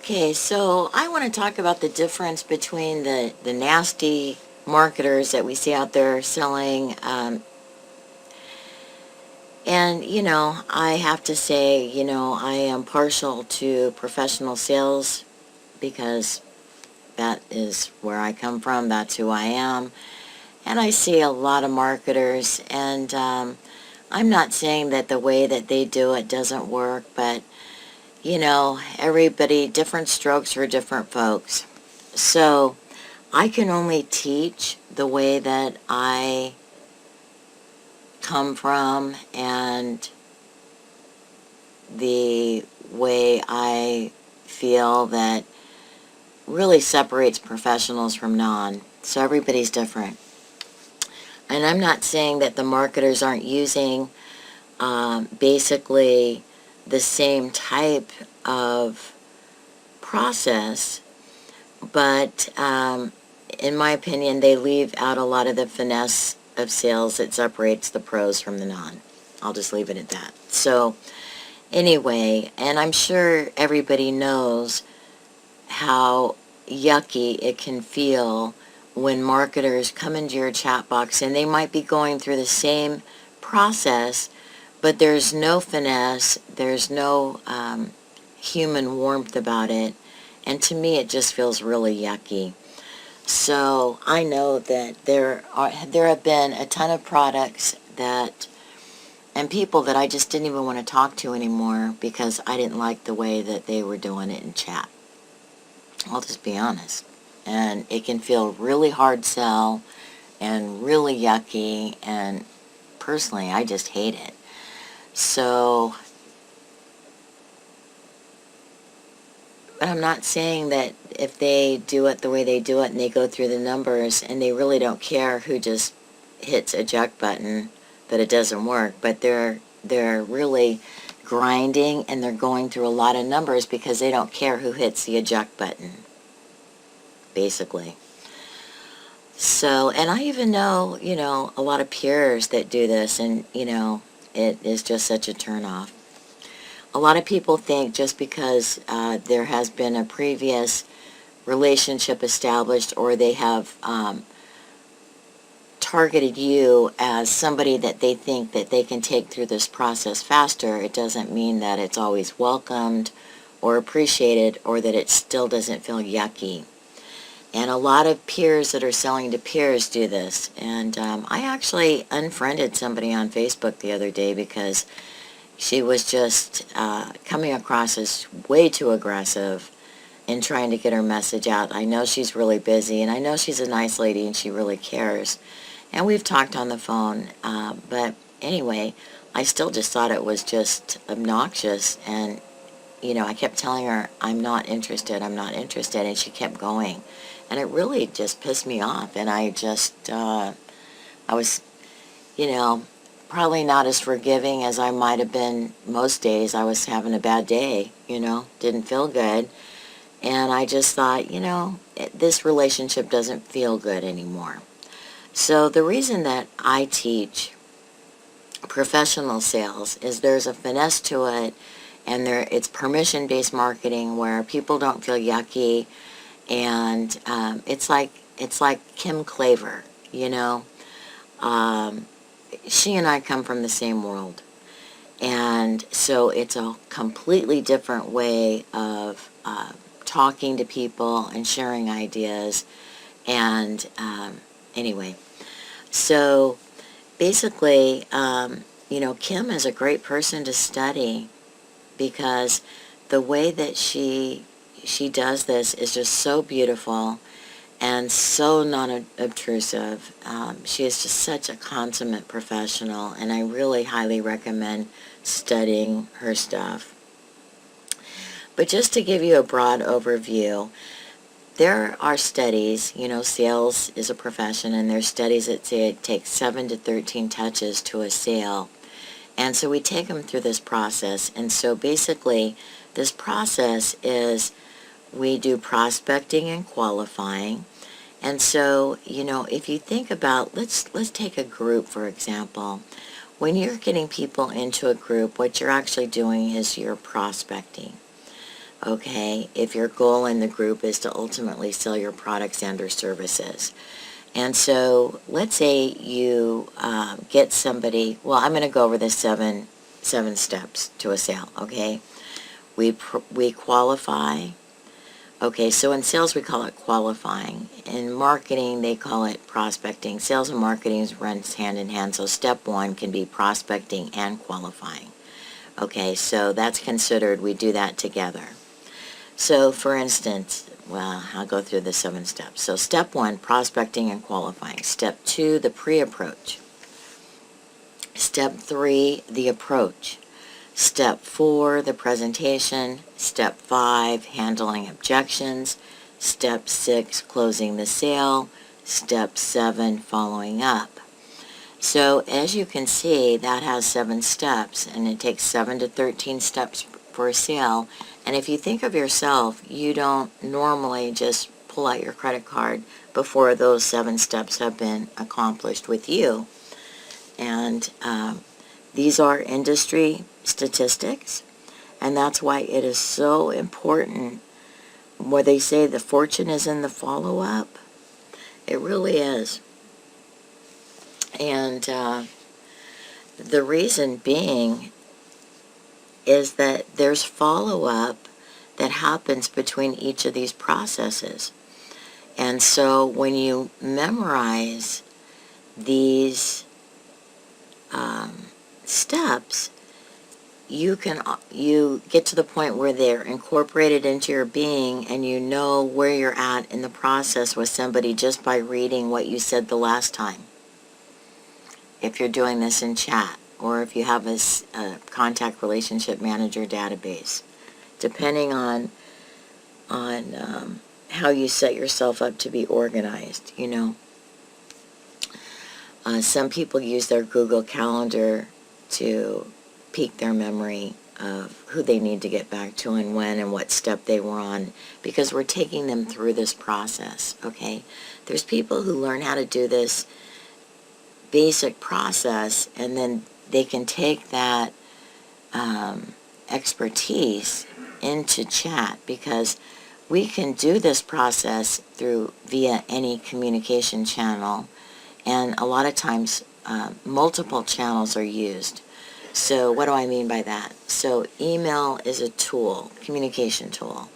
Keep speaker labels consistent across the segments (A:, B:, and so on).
A: Okay, so I want to talk about the difference between the nasty marketers that we see out there selling. I have to say, I am partial to professional sales because that is where I come from. That's who I am. And I see a lot of marketers, and I'm not saying that the way that they do it doesn't work, but everybody, different strokes for different folks. So I can only teach the way that I come from and the way I feel that really separates professionals from non. So everybody's different. And I'm not saying that the marketers aren't using basically the same type of process, but in my opinion, they leave out a lot of the finesse of sales that separates the pros from the non. I'll just leave it at that. So anyway, and I'm sure everybody knows how yucky it can feel when marketers come into your chat box and they might be going through the same process, but there's no finesse, there's no human warmth about it, and to me it just feels really yucky. So I know that there have been a ton of products and people that I just didn't even want to talk to anymore because I didn't like the way that they were doing it in chat. I'll just be honest. And it can feel really hard sell and really yucky, and personally I just hate it. So, but I'm not saying that if they do it the way they do it and they go through the numbers and they really don't care who just hits eject button, that it doesn't work. But they're really grinding and they're going through a lot of numbers because they don't care who hits the eject button, basically. So, and I even know, a lot of peers that do this, and, it is just such a turnoff. A lot of people think just because there has been a previous relationship established, or they have targeted you as somebody that they think that they can take through this process faster, it doesn't mean that it's always welcomed or appreciated, or that it still doesn't feel yucky. And a lot of peers that are selling to peers do this. And I actually unfriended somebody on Facebook the other day because she was just coming across as way too aggressive in trying to get her message out. I know she's really busy, and I know she's a nice lady and she really cares. And we've talked on the phone, but anyway, I still just thought it was just obnoxious. And, I kept telling her, I'm not interested, and she kept going. And it really just pissed me off, and I was, probably not as forgiving as I might have been most days. I was having a bad day, didn't feel good. And I just thought, this relationship doesn't feel good anymore. So the reason that I teach professional sales is there's a finesse to it, and it's permission-based marketing where people don't feel yucky, and it's like Kim Claver, she and I come from the same world, and so it's a completely different way of talking to people and sharing ideas. And anyway, so basically, Kim is a great person to study because the way that she does this is just so beautiful and so non-obtrusive. She is just such a consummate professional, and I really highly recommend studying her stuff. But just to give you a broad overview, there are studies, sales is a profession, and there's studies that say it takes 7 to 13 touches to a sale. And so we take them through this process. And so basically, this process is we do prospecting and qualifying. And so, if you think about, let's take a group, for example. When you're getting people into a group, what you're actually doing is you're prospecting. okay, if your goal in the group is to ultimately sell your products and or services. And so let's say you get somebody, well, I'm going to go over the seven steps to a sale, okay? We qualify. Okay, so in sales we call it qualifying. In marketing they call it prospecting. Sales and marketing runs hand in hand, so step one can be prospecting and qualifying. Okay, so that's considered, we do that together. So for instance, well, I'll go through the 7 steps. So step 1, prospecting and qualifying. Step 2, the pre-approach. Step 3, the approach. Step 4, the presentation. Step 5, handling objections. Step 6, closing the sale. Step 7, following up. So as you can see, that has 7 steps, and it takes 7 to 13 steps for a sale. And if you think of yourself, you don't normally just pull out your credit card before those 7 steps have been accomplished with you. And these are industry statistics, and that's why it is so important where they say the fortune is in the follow-up. It really is. And the reason being is that there's follow-up that happens between each of these processes. And so when you memorize these steps, you get to the point where they're incorporated into your being, and you know where you're at in the process with somebody just by reading what you said the last time. If you're doing this in chat, or if you have a contact relationship manager database, depending on how you set yourself up to be organized, you know. Some people use their Google Calendar to peak their memory of who they need to get back to and when and what step they were on, because we're taking them through this process, okay? There's people who learn how to do this basic process, and then they can take that expertise into chat, because we can do this process via any communication channel, and a lot of times multiple channels are used. So what do I mean by that? So email is a tool, communication tool.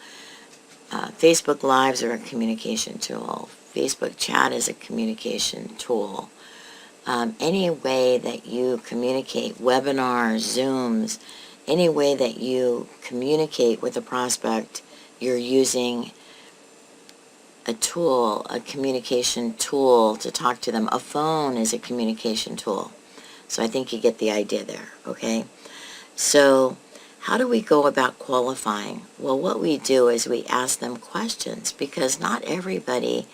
A: Facebook Lives are a communication tool. Facebook chat is a communication tool. Any way that you communicate, webinars, Zooms, any way that you communicate with a prospect, you're using a tool, a communication tool to talk to them. A phone is a communication tool. So I think you get the idea there, okay? So how do we go about qualifying? Well, what we do is we ask them questions, because not everybody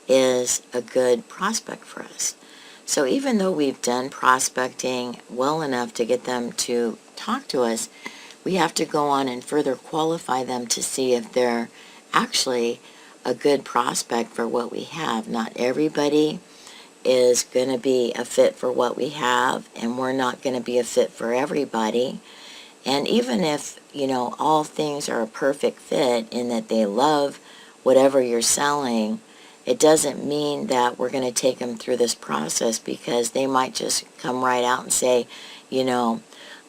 A: is a good prospect for us. So even though we've done prospecting well enough to get them to talk to us, we have to go on and further qualify them to see if they're actually a good prospect for what we have. Not everybody is going to be a fit for what we have, and we're not going to be a fit for everybody. And even if, you know, all things are a perfect fit in that they love whatever you're selling, it doesn't mean that we're going to take them through this process, because they might just come right out and say, you know,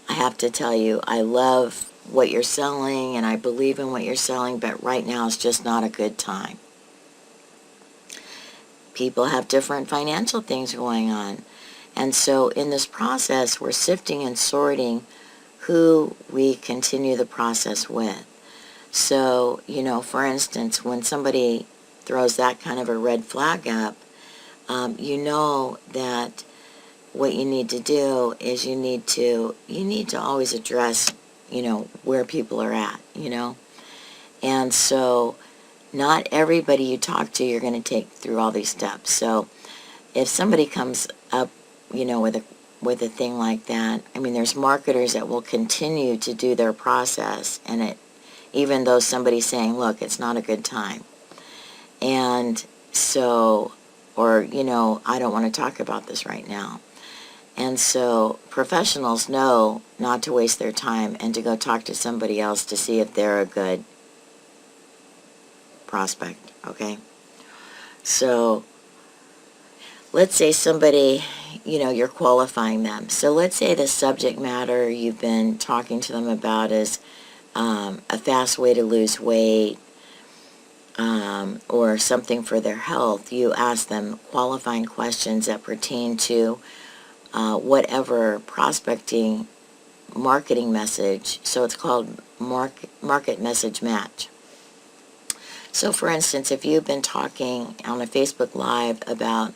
A: I have to tell you, I love what you're selling and I believe in what you're selling, but right now it's just not a good time. People have different financial things going on. And so in this process, we're sifting and sorting who we continue the process with. So, you know, for instance, when somebody throws that kind of a red flag up, you know that what you need to do is you need to always address, you know, where people are at, you know. And so not everybody you talk to you're going to take through all these steps. So if somebody comes up, you know, with a thing like that, I mean, there's marketers that will continue to do their process, and even though somebody's saying, look, it's not a good time. And so, or, you know, I don't want to talk about this right now. And so professionals know not to waste their time and to go talk to somebody else to see if they're a good prospect, okay? So let's say somebody, you're qualifying them. So let's say the subject matter you've been talking to them about is a fast way to lose weight, or something for their health. You ask them qualifying questions that pertain to whatever prospecting marketing message. So it's called market message match. So for instance, if you've been talking on a Facebook Live about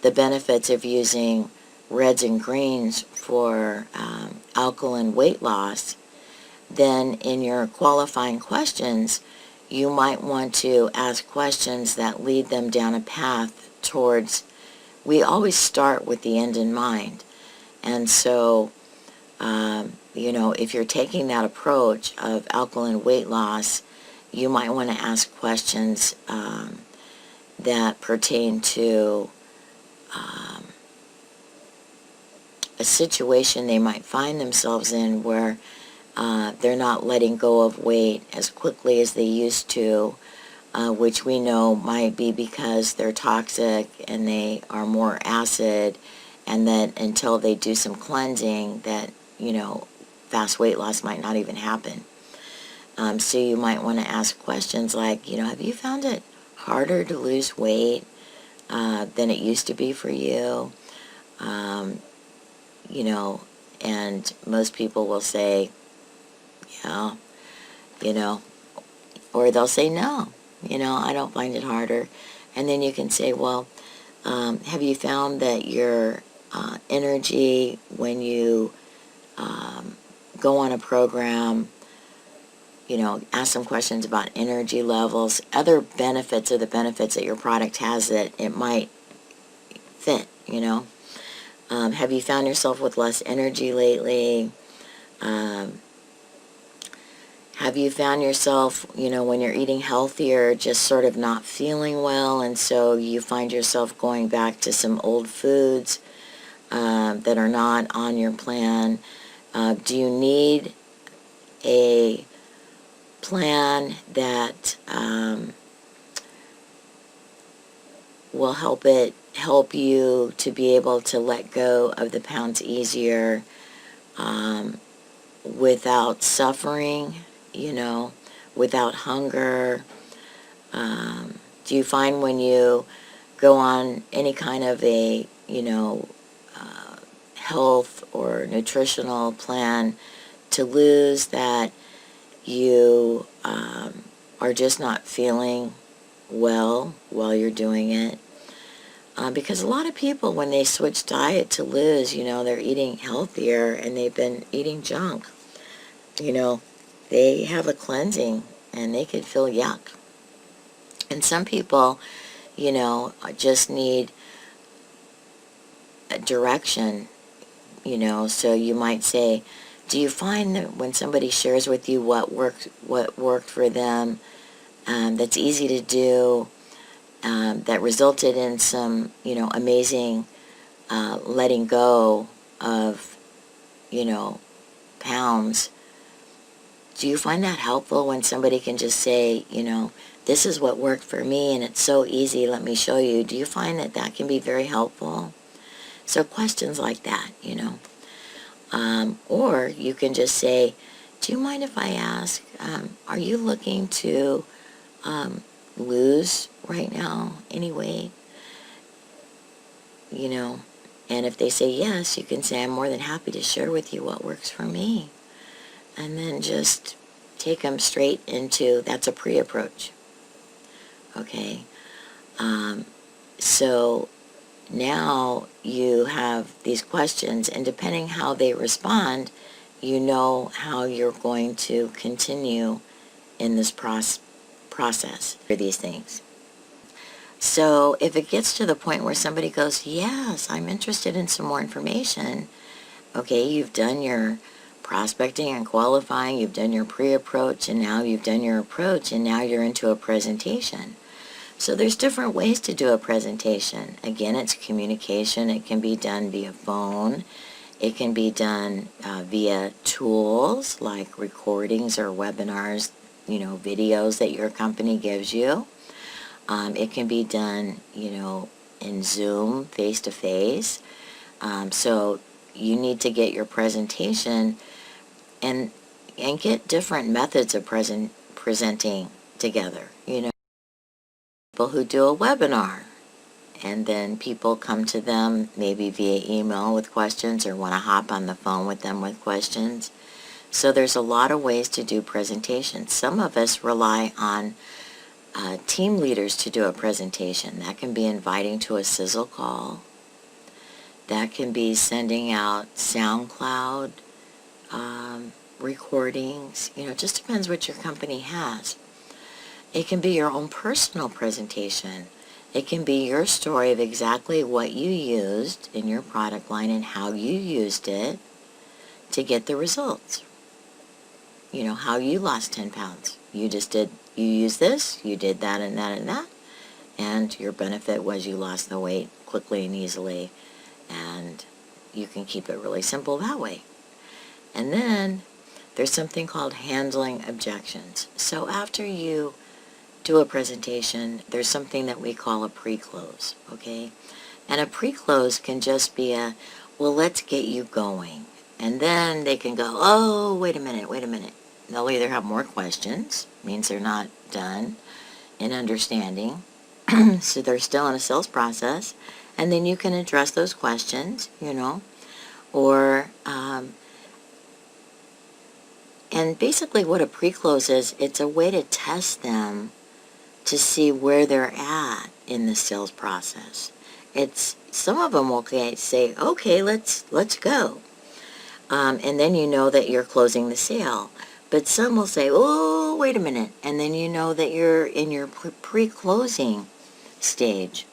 A: the benefits of using reds and greens for alkaline weight loss, then in your qualifying questions, you might want to ask questions that lead them down a path towards, we always start with the end in mind. And so, if you're taking that approach of alkaline weight loss, you might want to ask questions that pertain to a situation they might find themselves in where they're not letting go of weight as quickly as they used to, which we know might be because they're toxic and they are more acid, and that until they do some cleansing that, fast weight loss might not even happen. So you might want to ask questions like, have you found it harder to lose weight than it used to be for you? And most people will say, yeah, or they'll say, no, I don't find it harder. And then you can say, well, have you found that your energy when you go on a program, ask some questions about energy levels, other benefits of the benefits that your product has that it might fit, have you found yourself with less energy lately? Have you found yourself, when you're eating healthier, just sort of not feeling well, and so you find yourself going back to some old foods that are not on your plan? Do you need a plan that will help you to be able to let go of the pounds easier without suffering, without hunger? Do you find when you go on any kind of a, health or nutritional plan to lose that you are just not feeling well while you're doing it? Because a lot of people, when they switch diet to lose, they're eating healthier and they've been eating junk. They have a cleansing and they could feel yuck. And some people, just need a direction, so you might say, do you find that when somebody shares with you what worked for them, that's easy to do, that resulted in some, amazing letting go of, pounds, do you find that helpful when somebody can just say, this is what worked for me and it's so easy, let me show you? Do you find that that can be very helpful? So questions like that, or you can just say, do you mind if I ask, are you looking to lose right now any weight? And if they say yes, you can say, I'm more than happy to share with you what works for me. And then just take them straight into, that's a pre-approach. Okay? So now you have these questions, and depending how they respond, you know how you're going to continue in this process for these things. So if it gets to the point where somebody goes, yes, I'm interested in some more information, okay, you've done your prospecting and qualifying, you've done your pre-approach, and now you've done your approach, and now you're into a presentation. So there's different ways to do a presentation. Again, it's communication. It can be done via phone. It can be done via tools like recordings or webinars, videos that your company gives you. It can be done, in Zoom, face-to-face. So you need to get your presentation and get different methods of presenting together. People who do a webinar, and then people come to them maybe via email with questions or want to hop on the phone with them with questions. So there's a lot of ways to do presentations. Some of us rely on team leaders to do a presentation. That can be inviting to a sizzle call. That can be sending out SoundCloud recordings. It just depends what your company has. It can be your own personal presentation. It can be your story of exactly what you used in your product line and how you used it to get the results. How you lost 10 pounds. You used this, you did that and that and that, and your benefit was you lost the weight quickly and easily, and you can keep it really simple that way. And then there's something called handling objections. So after you do a presentation, there's something that we call a pre-close, okay? And a pre-close can just be well, let's get you going. And then they can go, oh, wait a minute. They'll either have more questions, means they're not done in understanding, so they're still in a sales process, and then you can address those questions, or, and basically what a pre-close is, it's a way to test them to see where they're at in the sales process. Some of them will say, okay, let's go. And then you know that you're closing the sale. But some will say, oh, wait a minute. And then you know that you're in your pre-closing stage.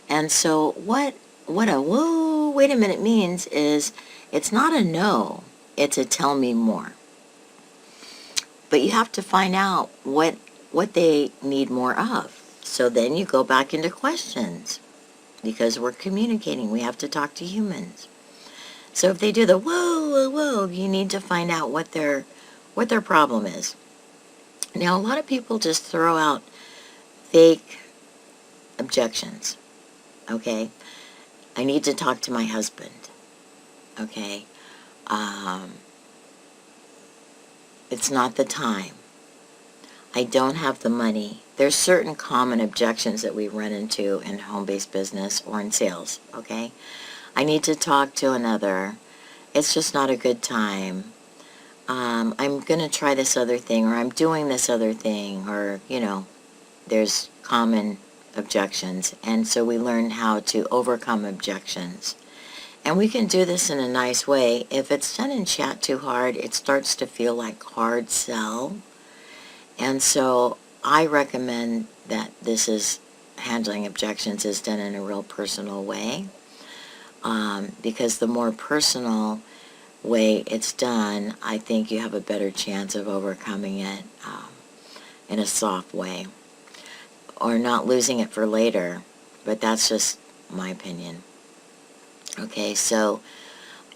A: And so what a whoa, wait a minute means is it's not a no, it's a tell me more. But you have to find out what they need more of. So then you go back into questions, because we're communicating. We have to talk to humans. So if they do the whoa, you need to find out what their problem is. Now, a lot of people just throw out fake objections. Okay? I need to talk to my husband. Okay? It's not the time. I don't have the money. There's certain common objections that we run into in home-based business or in sales, okay? I need to talk to another. It's just not a good time. I'm going to try this other thing, or I'm doing this other thing, or, there's common objections. And so we learn how to overcome objections. And we can do this in a nice way. If it's done in chat too hard, it starts to feel like hard sell. And so I recommend that handling objections is done in a real personal way, because the more personal way it's done, I think you have a better chance of overcoming it in a soft way, or not losing it for later. But that's just my opinion. Okay, so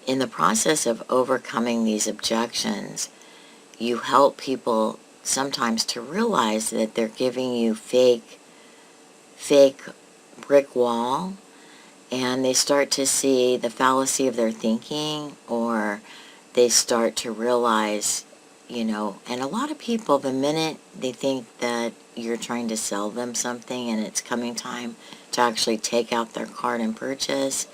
A: in the process of overcoming these objections, you help people sometimes to realize that they're giving you fake brick wall, and they start to see the fallacy of their thinking, or they start to realize, and a lot of people, the minute they think that you're trying to sell them something and it's coming time to actually take out their card and purchase,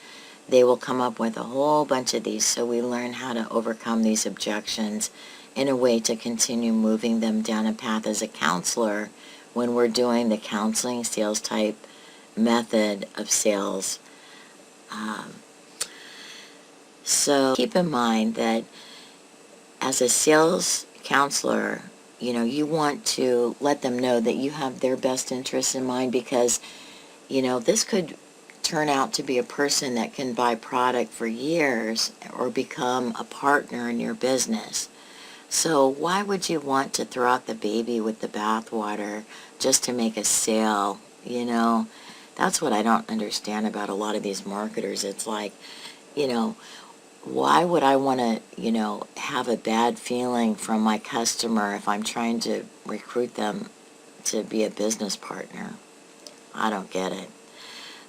A: they will come up with a whole bunch of these. So we learn how to overcome these objections in a way to continue moving them down a path as a counselor when we're doing the counseling sales type method of sales. So keep in mind that as a sales counselor, you want to let them know that you have their best interests in mind, because, this could turn out to be a person that can buy product for years or become a partner in your business. So why would you want to throw out the baby with the bathwater just to make a sale? That's what I don't understand about a lot of these marketers. It's like, why would I want to, have a bad feeling from my customer if I'm trying to recruit them to be a business partner. I don't get it.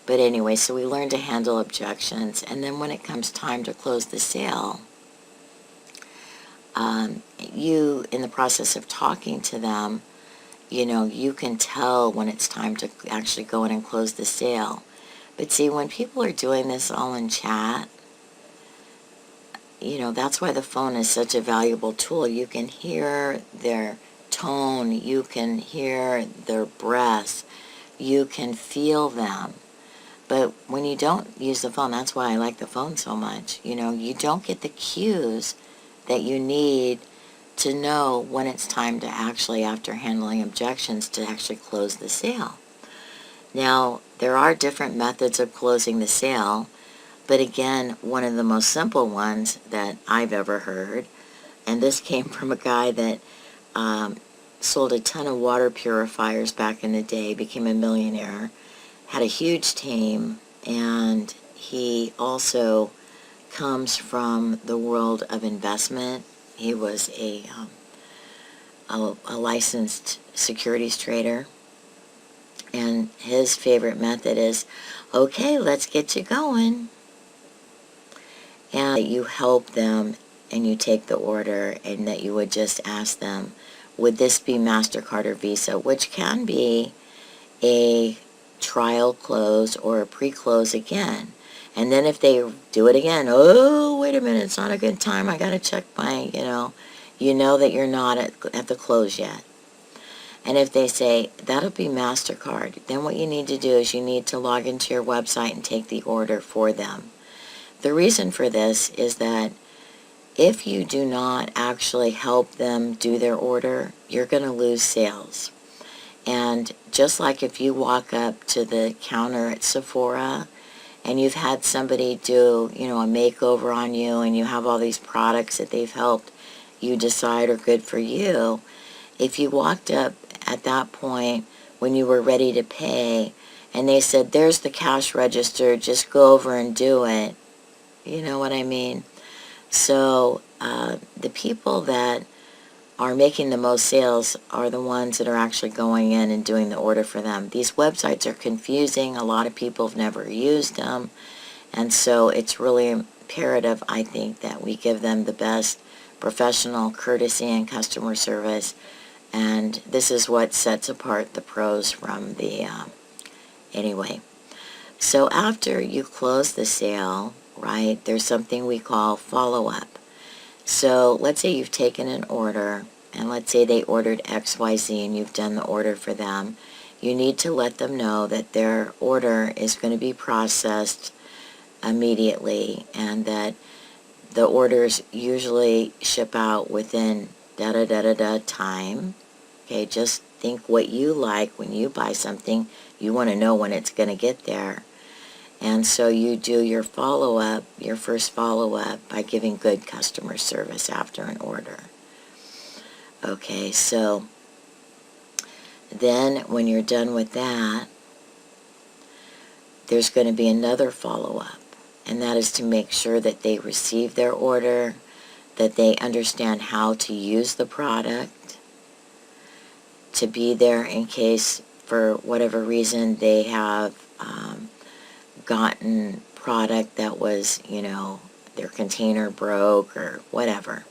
A: But anyway, so we learn to handle objections, and then when it comes time to close the sale, you, in the process of talking to them, you can tell when it's time to actually go in and close the sale. But see, when people are doing this all in chat, that's why the phone is such a valuable tool. You can hear their tone, you can hear their breath, you can feel them. But when you don't use the phone, that's why I like the phone so much. You don't get the cues that you need to know when it's time to actually, after handling objections, to actually close the sale. Now, there are different methods of closing the sale, but again, one of the most simple ones that I've ever heard, and this came from a guy that sold a ton of water purifiers back in the day, became a millionaire, had a huge team, and he also comes from the world of investment. He was a licensed securities trader, and his favorite method is, okay, let's get you going. And you help them and you take the order, and that you would just ask them, would this be MasterCard or Visa, which can be a trial close or a pre-close again. And then if they do it again, oh, wait a minute, it's not a good time, I got to check my, you know that you're not at the close yet. And if they say, that'll be MasterCard, then what you need to do is you need to log into your website and take the order for them. The reason for this is that if you do not actually help them do their order, you're going to lose sales. And just like if you walk up to the counter at Sephora and you've had somebody do, a makeover on you, and you have all these products that they've helped you decide are good for you, if you walked up at that point when you were ready to pay and they said, there's the cash register, just go over and do it, you know what I mean? So the people that are making the most sales are the ones that are actually going in and doing the order for them. These websites are confusing. A lot of people have never used them. And so it's really imperative, I think, that we give them the best professional courtesy and customer service. And this is what sets apart the pros from the, anyway. So after you close the sale, right, there's something we call follow-up. So let's say you've taken an order, and let's say they ordered XYZ and you've done the order for them. You need to let them know that their order is going to be processed immediately, and that the orders usually ship out within da-da-da-da-da time. Okay, just think what you like when you buy something. You want to know when it's going to get there. And so you do your follow-up, your first follow-up, by giving good customer service after an order. Okay, so then when you're done with that, there's going to be another follow-up. And that is to make sure that they receive their order, that they understand how to use the product, to be there in case, for whatever reason, they have gotten product that was, their container broke or whatever.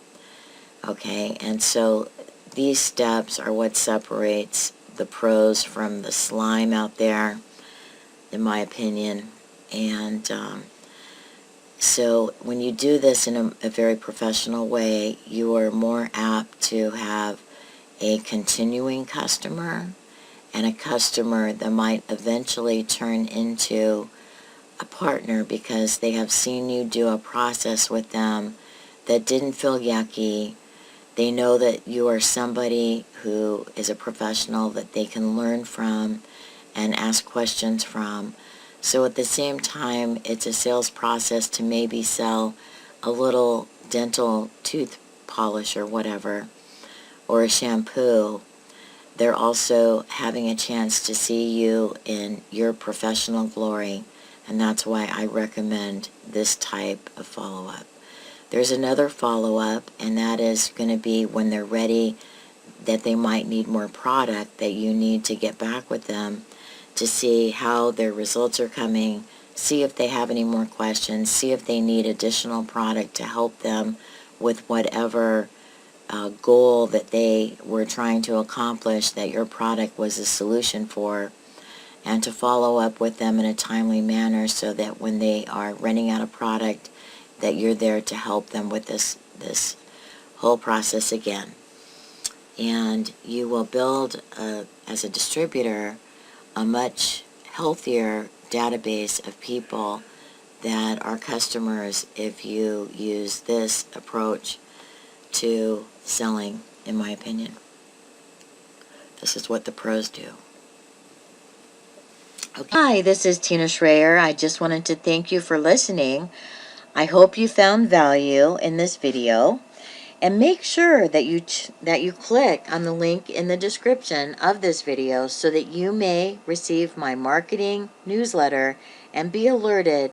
A: Okay, and so these steps are what separates the pros from the slime out there, in my opinion. And so when you do this in a very professional way, you are more apt to have a continuing customer, and a customer that might eventually turn into a partner because they have seen you do a process with them that didn't feel yucky. They know that you are somebody who is a professional that they can learn from and ask questions from. So at the same time, it's a sales process to maybe sell a little dental tooth polish or whatever, or a shampoo. They're also having a chance to see you in your professional glory, and that's why I recommend this type of follow-up. There's another follow-up, and that is going to be when they're ready that they might need more product, that you need to get back with them to see how their results are coming, see if they have any more questions, see if they need additional product to help them with whatever goal that they were trying to accomplish that your product was a solution for, and to follow up with them in a timely manner so that when they are running out of product, that you're there to help them with this whole process again. And you will build, as a distributor, a much healthier database of people that are customers if you use this approach to selling, in my opinion. This is what the pros do. Okay. Hi, this is Tina Schreier. I just wanted to thank you for listening. I hope you found value in this video. And make sure that you click on the link in the description of this video so that you may receive my marketing newsletter and be alerted